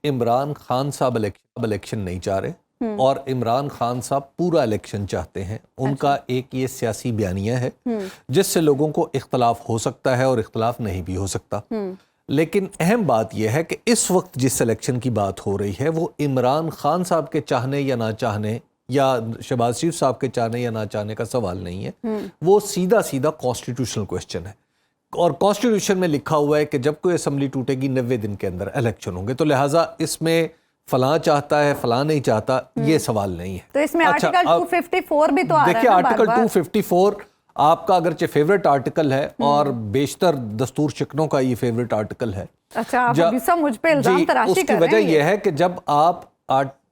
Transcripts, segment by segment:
عمران خان صاحب الیکشن نہیں چاہ رہے اور عمران خان صاحب پورا الیکشن چاہتے ہیں. ان کا ایک یہ سیاسی بیانیہ ہے جس سے لوگوں کو اختلاف ہو سکتا ہے اور اختلاف نہیں بھی ہو سکتا. لیکن اہم بات یہ ہے کہ اس وقت جس الیکشن کی بات ہو رہی ہے وہ عمران خان صاحب کے چاہنے یا نہ چاہنے یا شہباز شریف صاحب کے چاہنے یا نہ چاہنے کا سوال نہیں ہے. وہ سیدھا کانسٹیٹیوشنل کوسچن ہے اور کانسٹیٹیوشن میں لکھا ہوا ہے کہ جب کوئی اسمبلی ٹوٹے گی 90 دن کے اندر الیکشن ہوں گے. تو لہٰذا اس میں فلاں چاہتا ہے فلاں نہیں چاہتا یہ سوال نہیں ہے. تو اس میں آرٹیکل 254 بھی تو آ رہا ہے. دیکھیے آرٹیکل 254 آپ کا اگرچہ فیوریٹ آرٹیکل ہے اور بیشتر دستور شکنوں کا یہ فیوریٹ آرٹیکل ہے. اچھا آپ ابھی سب مجھ پہ الزام تراشی کر رہے ہیں. اس کی وجہ یہ ہے کہ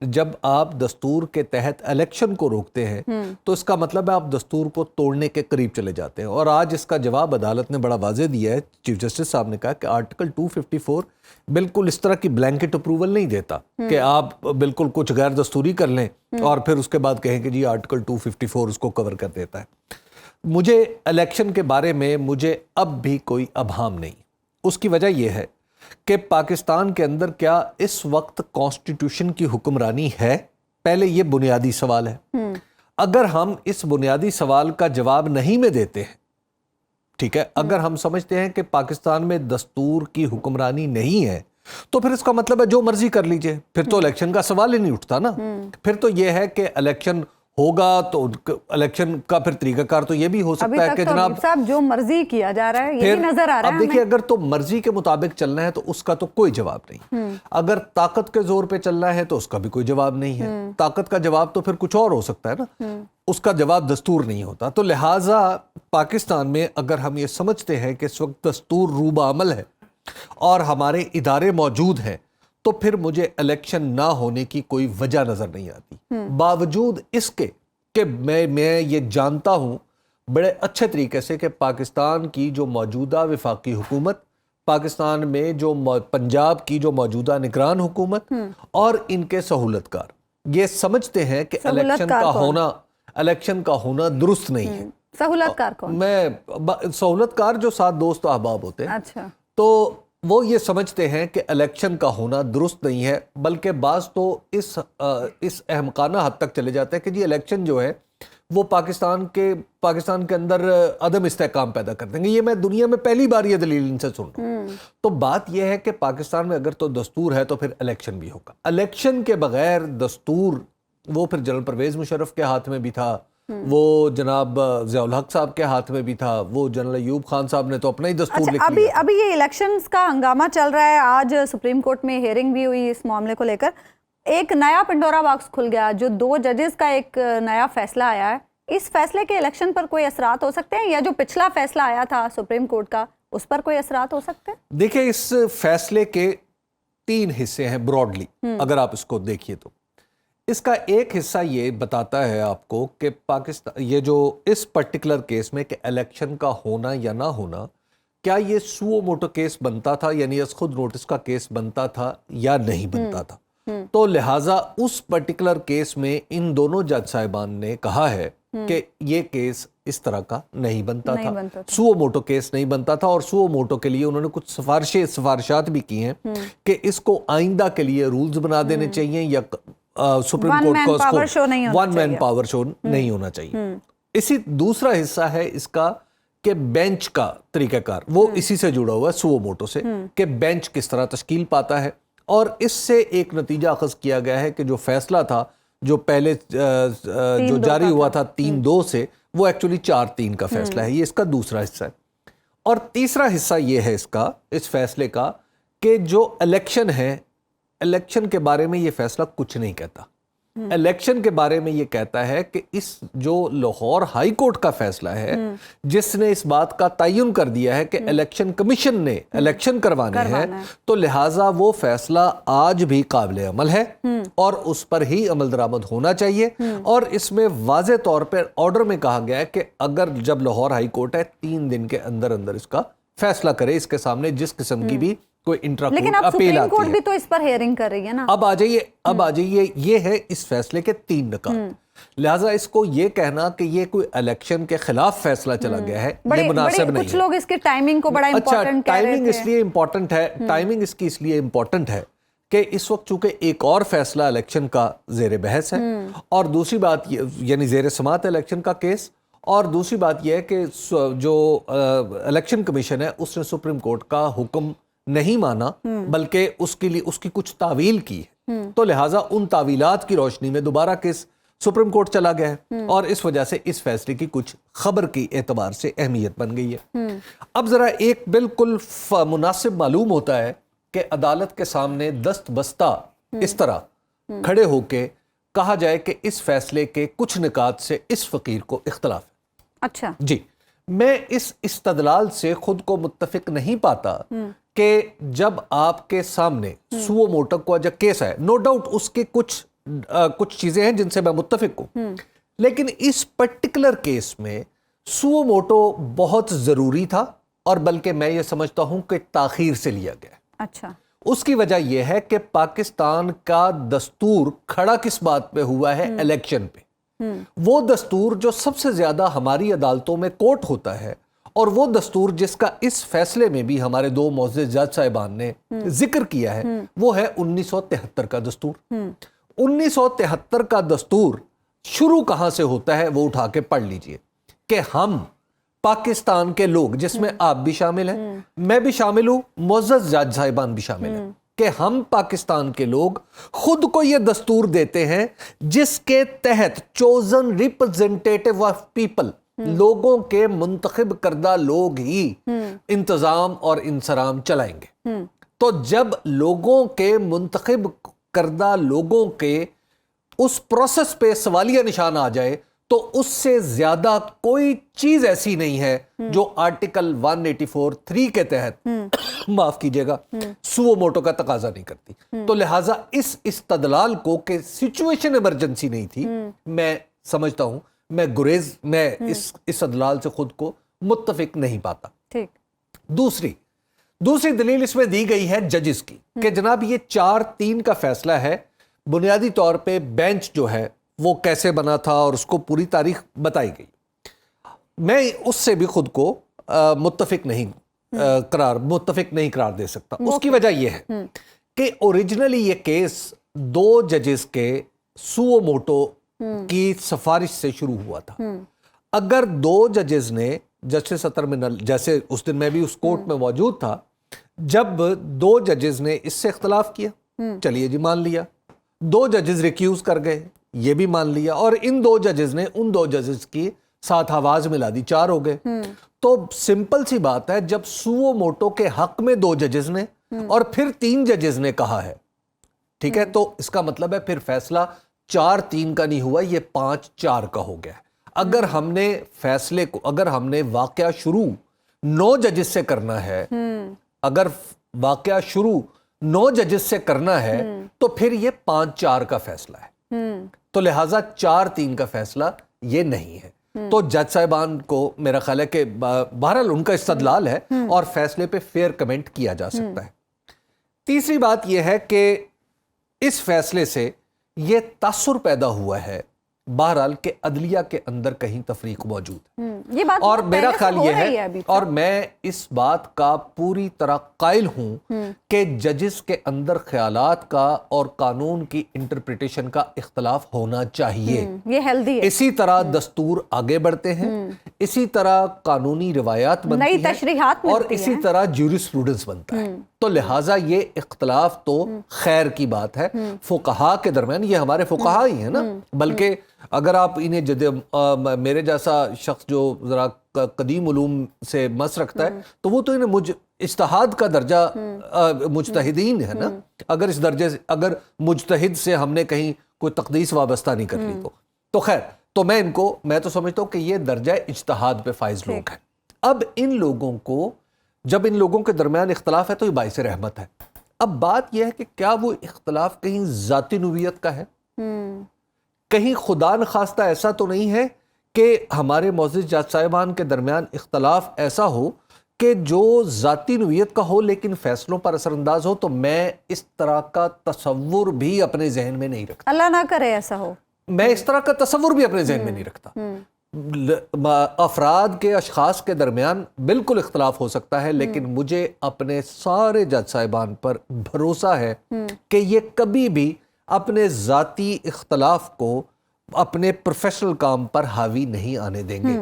جب آپ دستور کے تحت الیکشن کو روکتے ہیں تو اس کا مطلب ہے آپ دستور کو توڑنے کے قریب چلے جاتے ہیں. اور آج اس کا جواب عدالت نے بڑا واضح دیا ہے. چیف جسٹس صاحب نے کہا کہ آرٹیکل 254 بالکل اس طرح کی بلینکٹ اپروول نہیں دیتا کہ آپ بالکل کچھ غیر دستوری کر لیں اور پھر اس کے بعد کہیں کہ جی آرٹیکل 254 اس کو کور کر دیتا ہے. مجھے الیکشن کے بارے میں مجھے اب بھی کوئی ابہام نہیں. اس کی وجہ یہ ہے کہ پاکستان کے اندر کیا اس وقت کانسٹیٹیوشن کی حکمرانی ہے؟ پہلے یہ بنیادی سوال ہے. اگر ہم اس بنیادی سوال کا جواب نہیں میں دیتے ہیں، ٹھیک ہے، اگر ہم سمجھتے ہیں کہ پاکستان میں دستور کی حکمرانی نہیں ہے تو پھر اس کا مطلب ہے جو مرضی کر لیجئے، پھر تو الیکشن کا سوال ہی نہیں اٹھتا نا. پھر تو یہ ہے کہ الیکشن ہوگا تو الیکشن کا پھر طریقہ کار تو یہ بھی ہو سکتا ہے کہ جناب صاحب جو مرضی کیا جا رہا ہے یہی نظر آ رہا ہے. اب دیکھیے اگر تو مرضی کے مطابق چلنا ہے تو اس کا تو کوئی جواب نہیں. اگر طاقت کے زور پہ چلنا ہے تو اس کا بھی کوئی جواب نہیں ہے. طاقت کا جواب تو پھر کچھ اور ہو سکتا ہے نا، اس کا جواب دستور نہیں ہوتا. تو لہٰذا پاکستان میں اگر ہم یہ سمجھتے ہیں کہ اس وقت دستور روبہ عمل ہے اور ہمارے ادارے موجود ہیں تو پھر مجھے الیکشن نہ ہونے کی کوئی وجہ نظر نہیں آتی. باوجود اس کے کہ میں یہ جانتا ہوں بڑے اچھے طریقے سے کہ پاکستان کی جو موجودہ وفاقی حکومت، پاکستان میں جو پنجاب کی جو موجودہ نگران حکومت اور ان کے سہولت کار یہ سمجھتے ہیں کہ الیکشن کا ہونا درست نہیں ہے. سہولت کار کون؟ سہولت کار جو سات دوست احباب ہوتے ہیں. اچھا. تو وہ یہ سمجھتے ہیں کہ الیکشن کا ہونا درست نہیں ہے، بلکہ بعض تو اس احمقانہ حد تک چلے جاتے ہیں کہ جی الیکشن جو ہے وہ پاکستان کے اندر عدم استحکام پیدا کر دیں گے. یہ میں دنیا میں پہلی بار یہ دلیل ان سے سن رہا ہوں. تو بات یہ ہے کہ پاکستان میں اگر تو دستور ہے تو پھر الیکشن بھی ہوگا. الیکشن کے بغیر دستور وہ پھر جنرل پرویز مشرف کے ہاتھ میں بھی تھا، وہ جناب ضیاء الحق صاحب کے ہاتھ میں بھی تھا، وہ جنرل ایوب خان صاحب نے تو اپنا ہی دستور لکھ لیا. ابھی یہ الیکشنز کا ہنگامہ چل رہا ہے. آج سپریم کورٹ میں ہیئرنگ بھی ہوئی اس معاملے کو لے کر. ایک نیا پنڈورا باکس کھل گیا جو 2 ججز کا ایک نیا فیصلہ آیا ہے. اس فیصلے کے الیکشن پر کوئی اثرات ہو سکتے ہیں یا جو پچھلا فیصلہ آیا تھا سپریم کورٹ کا اس پر کوئی اثرات ہو سکتے ہیں؟ دیکھیں اس فیصلے کے 3 حصے ہیں براڈلی اگر آپ اس کو دیکھیے تو. اس کا ایک حصہ یہ بتاتا ہے آپ کو کہ پاکستان یہ جو اس پرٹیکولر کیس میں کہ الیکشن کا ہونا یا نہ ہونا کیا یہ سو موٹو کیس بنتا تھا یعنی از خود نوٹس کا کیس بنتا تھا یا نہیں بنتا تھا. تو لہٰذا اس پرٹیکولر کیس میں ان دونوں جج صاحبان نے کہا ہے کہ یہ کیس اس طرح کا نہیں بنتا تھا، سو موٹو کیس نہیں بنتا تھا. اور سو موٹو کے لیے انہوں نے کچھ سفارشات بھی کی ہیں کہ اس کو آئندہ کے لیے رولز بنا دینے چاہیے یا سپریم کورٹ کو اس کو ون مین پاور شو نہیں ہونا چاہیے. اسی دوسرا حصہ ہے اس کا کہ بینچ کا طریقہ کار وہ اسی سے جڑا ہوا ہے سو موٹو سے کہ بینچ کس طرح تشکیل پاتا ہے. اور اس سے ایک نتیجہ اخذ کیا گیا ہے کہ جو فیصلہ تھا جو پہلے جو جاری ہوا تھا 3-2 سے وہ ایکچولی 4-3 کا فیصلہ ہے. یہ اس کا دوسرا حصہ ہے. اور تیسرا حصہ یہ ہے اس فیصلے کا کہ جو الیکشن ہے، الیکشن کے بارے میں یہ فیصلہ کچھ نہیں کہتا. الیکشن کے بارے میں یہ کہتا ہے کہ اس جو لاہور ہائی کورٹ کا فیصلہ ہے جس نے اس بات کا تعین کر دیا ہے کہ الیکشن کمیشن نے الیکشن کروانے ہیں تو لہٰذا وہ فیصلہ آج بھی قابل عمل ہے اور اس پر ہی عمل درآمد ہونا چاہیے. اور اس میں واضح طور پر آرڈر میں کہا گیا ہے کہ اگر جب لاہور ہائی کورٹ ہے 3 دن کے اندر اس کا فیصلہ کرے اس کے سامنے جس قسم کی بھی کوئی انٹرا کورٹ اپیل آتی ہے. لیکن اب سپریم کورٹ بھی تو اس پر ہیئرنگ کر رہی ہے نا. اب آ جائیے یہ ہے اس فیصلے کے 3 نکات. لہٰذا اس کو یہ کہنا کہ یہ کوئی الیکشن کے خلاف فیصلہ چلا گیا ہے یہ مناسب نہیں ہے. کچھ لوگ اس کی ٹائمنگ کو بڑا امپورٹنٹ کہہ رہے تھے. ٹائمنگ اس لیے امپورٹنٹ ہے ٹائمنگ اس کی اس لیے امپورٹنٹ ہے کہ اس وقت چونکہ ایک اور فیصلہ الیکشن کا زیر بحث ہے، اور دوسری بات یہ یعنی زیر سماعت الیکشن کا کیس، اور دوسری بات یہ ہے کہ جو الیکشن کمیشن ہے اس نے سپریم کورٹ کا حکم نہیں مانا بلکہ اس کے لیے اس کی کچھ تعویل کی ہے، تو لہٰذا ان تعویلات کی روشنی میں دوبارہ کیس سپریم کورٹ چلا گیا ہے، اور اس وجہ سے اس فیصلے کی کچھ خبر کی اعتبار سے اہمیت بن گئی ہے۔ اب ذرا ایک بالکل مناسب معلوم ہوتا ہے کہ عدالت کے سامنے دست بستہ اس طرح کھڑے ہو کے کہا جائے کہ اس فیصلے کے کچھ نکات سے اس فقیر کو اختلاف ہے۔ اچھا جی، میں اس استدلال سے خود کو متفق نہیں پاتا کہ جب آپ کے سامنے سوو موٹو کا جو کیس ہے، نو ڈاؤٹ اس کے کچھ چیزیں ہیں جن سے میں متفق ہوں، لیکن اس پرٹیکولر کیس میں سوو موٹو بہت ضروری تھا، اور بلکہ میں یہ سمجھتا ہوں کہ تاخیر سے لیا گیا۔ اچھا، اس کی وجہ یہ ہے کہ پاکستان کا دستور کھڑا کس بات پہ ہوا ہے؟ الیکشن پہ۔ وہ دستور جو سب سے زیادہ ہماری عدالتوں میں کوٹ ہوتا ہے، اور وہ دستور جس کا اس فیصلے میں بھی ہمارے دو معزز جج صاحبان نے ذکر کیا ہے، وہ ہے 1973 کا دستور۔ 1973 کا دستور شروع کہاں سے ہوتا ہے وہ اٹھا کے پڑھ لیجئے کہ ہم پاکستان کے لوگ، جس میں آپ بھی شامل ہیں، میں بھی شامل ہوں، معزز جج صاحبان بھی شامل ہیں، کہ ہم پاکستان کے لوگ خود کو یہ دستور دیتے ہیں جس کے تحت چوزن ریپرزنٹیٹیو آف پیپل، لوگوں کے منتخب کردہ لوگ ہی انتظام اور انصرام چلائیں گے۔ تو جب لوگوں کے منتخب کردہ لوگوں کے اس پروسیس پہ سوالیہ نشان آ جائے تو اس سے زیادہ کوئی چیز ایسی نہیں ہے جو آرٹیکل 184(3) کے تحت معاف کیجئے گا سوو موٹو کا تقاضا نہیں کرتی۔ تو لہٰذا اس استدلال کو کہ سچویشن ایمرجنسی نہیں تھی، میں سمجھتا ہوں میں اس استدلال سے خود کو متفق نہیں پاتا۔ ٹھیک۔ دوسری دلیل اس میں دی گئی ہے ججز کی کہ جناب یہ 4-3 کا فیصلہ ہے، بنیادی طور پہ بینچ جو ہے وہ کیسے بنا تھا اور اس کو پوری تاریخ بتائی گئی۔ میں اس سے بھی خود کو متفق نہیں قرار دے سکتا۔ اس کی وجہ یہ ہے کہ اوریجنلی یہ کیس 2 ججز کے سوو موٹو کی سفارش سے شروع ہوا تھا۔ اگر 2 ججز نے جسٹس اطہر منل، جیسے اس دن میں بھی اس کورٹ میں موجود تھا، جب 2 ججز نے اس سے اختلاف کیا، چلیے جی مان لیا، 2 ججز ریکیوز کر گئے، یہ بھی مان لیا، اور ان 2 ججز نے ان 2 ججز کی ساتھ آواز ملا دی، 4 ہو گئے۔ تو سمپل سی بات ہے، جب سوو موٹو کے حق میں 2 ججز نے اور پھر 3 ججز نے کہا ہے، ٹھیک ہے، تو اس کا مطلب ہے پھر فیصلہ 4-3 کا نہیں ہوا، یہ 5-4 کا ہو گیا۔ اگر ہم نے فیصلے کو، اگر ہم نے واقعہ شروع 9 ججز سے کرنا ہے، اگر واقعہ شروع 9 ججز سے کرنا ہے تو پھر یہ 5-4 کا فیصلہ ہے، تو لہٰذا 4-3 کا فیصلہ یہ نہیں ہے۔ تو جج صاحبان کو میرا خیال ہے کہ بہرحال ان کا استدلال ہے اور فیصلے پہ فیئر کمنٹ کیا جا سکتا ہے۔ تیسری بات یہ ہے کہ اس فیصلے سے یہ تاثر پیدا ہوا ہے بہرحال کہ عدلیہ کے اندر کہیں تفریق موجود ہے، یہ بات اور میرا خیال یہ ہے، ابھی اور میں اس بات کا پوری طرح قائل ہوں کہ ججز کے اندر خیالات کا اور قانون کی انٹرپریٹیشن کا اختلاف ہونا چاہیے، یہ ہیلدی ہے۔ اسی طرح دستور آگے بڑھتے ہیں، اسی طرح قانونی روایات بنتی ہیں، نئی تشریحات اور اسی طرح جیورسپروڈنس بنتا ہے۔ تو لہٰذا یہ اختلاف تو خیر کی بات ہے فقہا کے درمیان، یہ ہمارے فقہا ہی ہیں نا، بلکہ اگر آپ انہیں میرے جیسا شخص جو ذرا قدیم علوم سے مس رکھتا ہے تو وہ تو انہیں اجتہاد کا درجہ مجتہدین ہے نا، اگر اس درجے سے، اگر مجتہد سے ہم نے کہیں کوئی تقدیس وابستہ نہیں کر لی تو خیر، تو میں تو سمجھتا ہوں کہ یہ درجہ اجتہاد پہ فائز لوگ ہیں۔ اب ان لوگوں کو، جب ان لوگوں کے درمیان اختلاف ہے تو یہ باعث رحمت ہے۔ اب بات یہ ہے کہ کیا وہ اختلاف کہیں ذاتی نوعیت کا ہے، کہیں خدا نخواستہ ایسا تو نہیں ہے کہ ہمارے معزز جج صاحبان کے درمیان اختلاف ایسا ہو کہ جو ذاتی نوعیت کا ہو لیکن فیصلوں پر اثر انداز ہو؟ تو میں اس طرح کا تصور بھی اپنے ذہن میں نہیں رکھتا، اللہ نہ کرے ایسا ہو، میں اس طرح کا تصور بھی اپنے ذہن میں نہیں رکھتا۔ افراد کے اشخاص کے درمیان بالکل اختلاف ہو سکتا ہے، لیکن مجھے اپنے سارے جج صاحبان پر بھروسہ ہے کہ یہ کبھی بھی اپنے ذاتی اختلاف کو اپنے پروفیشنل کام پر حاوی نہیں آنے دیں گے.